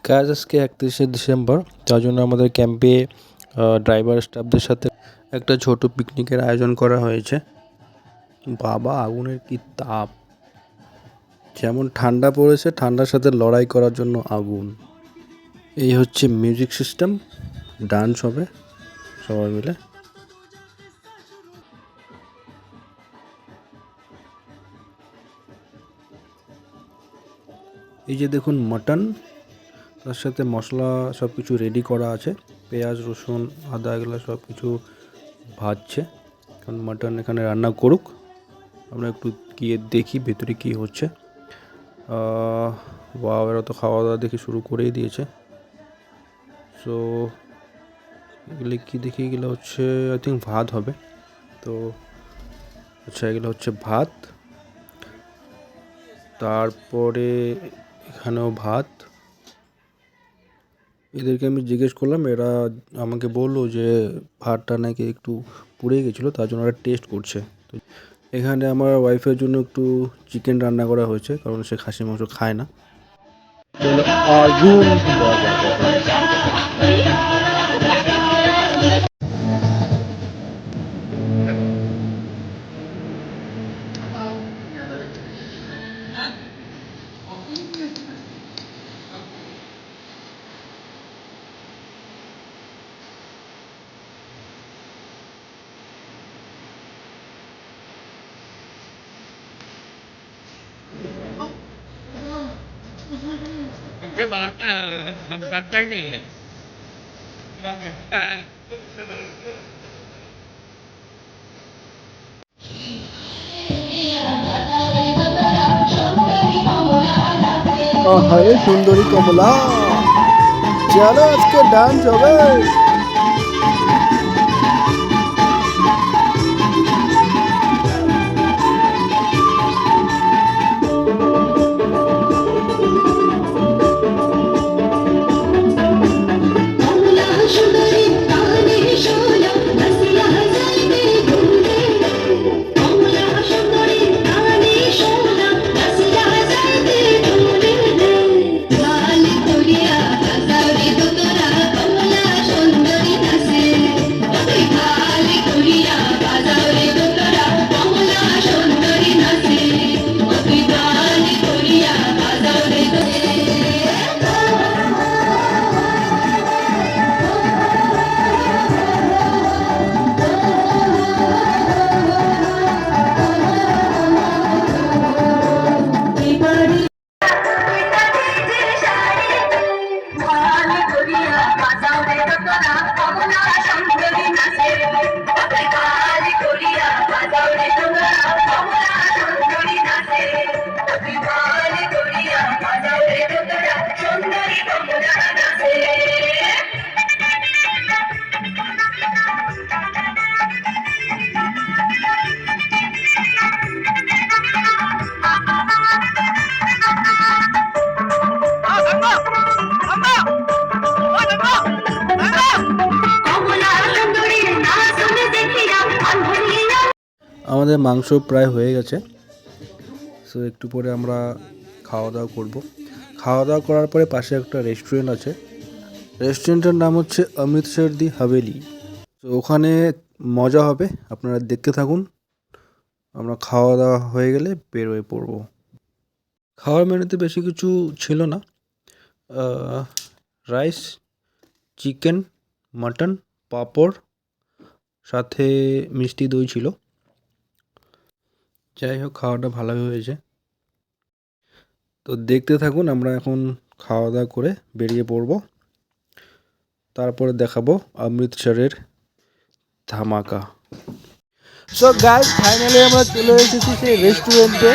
কাজ আজকে 31শে ডিসেম্বর, তার জন্য আমাদের ক্যাম্পে ড্রাইভার স্টাফদের সাথে একটা ছোট পিকনিকের আয়োজন করা হয়েছে। বাবা, আগুনের কি তাপ! যেমন ঠান্ডা পড়েছে, ঠান্ডার সাথে লড়াই করার জন্য আগুন। এই হচ্ছে মিউজিক সিস্টেম, ডান্স হবে সবাই মিলে। এই যে দেখুন মাটন, তার সাথে মশলা সব কিছু রেডি করা আছে। পেঁয়াজ, রসুন, আদা এগুলো সব কিছু ভাজছে। কারণ মাটন এখানে রান্না করুক, আমরা একটু গিয়ে দেখি ভেতরে কী হচ্ছে। বাবা, তো খাওয়া দাওয়া দেখে শুরু করেই দিয়েছে। সো এগুলো কী দেখি, এগুলো হচ্ছে আই থিঙ্ক ভাত হবে। তো আচ্ছা, এগুলো হচ্ছে ভাত, তারপরে এখানেও ভাত। এদেরকে আমি জিজ্ঞেস করলাম, এরা আমাকে বললো যে ভাতটা নাকি একটু পুড়ে গেছিলো, তার জন্য ওরা টেস্ট করছে। তো এখানে আমার ওয়াইফের জন্য একটু চিকেন রান্না করা হয়েছে, কারণ সে খাসি মাংস খায় না। হায় সুন্দরী কমলা, চলো আজকে ডান্স হবে। আমাদের মাংস প্রায় হয়ে গেছে। সো একটু পরে আমরা খাওয়া দাওয়া করব। খাওয়া দাওয়া করার পরে পাশে একটা রেস্টুরেন্ট আছে। রেস্টুরেন্টের নাম হচ্ছে অমৃতসর দি হাভেলি। তো ওখানে মজা হবে, আপনারা দেখতে থাকুন। আমরা খাওয়া দাওয়া হয়ে গেলে বেরোয় পড়ব। খাওয়ার মেনুতে বেশি কিছু ছিল না, রাইস, চিকেন, মাটন, পাঁপড়, সাথে মিষ্টি দই ছিল। যাই হোক, খাওয়াটা ভালোই হয়েছে। তো দেখতে থাকুন, আমরা এখন খাওয়া দাওয়া করে বেরিয়ে পড়ব। তারপরে দেখাবো অমৃতসরের ধামাকা। সো গাইস, ফাইনালি আমরা চলে এসেছি সেই রেস্টুরেন্টে।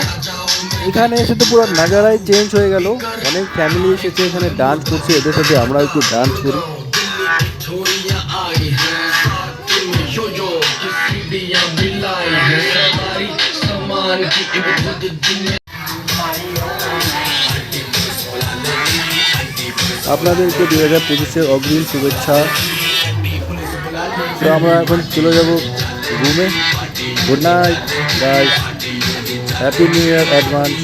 এখানে এসে তো পুরো নাজারাই চেঞ্জ হয়ে গেল। অনেক ফ্যামিলি এসেছে এখানে ডান্স করছে, এদের সাথে আমরা একটু ডান্স করি। আপনাদেরকে 2025-এর অগ্রিম শুভেচ্ছা। তো আমরা এখন চলে যাব রুমে। Good night guys, happy new year advance.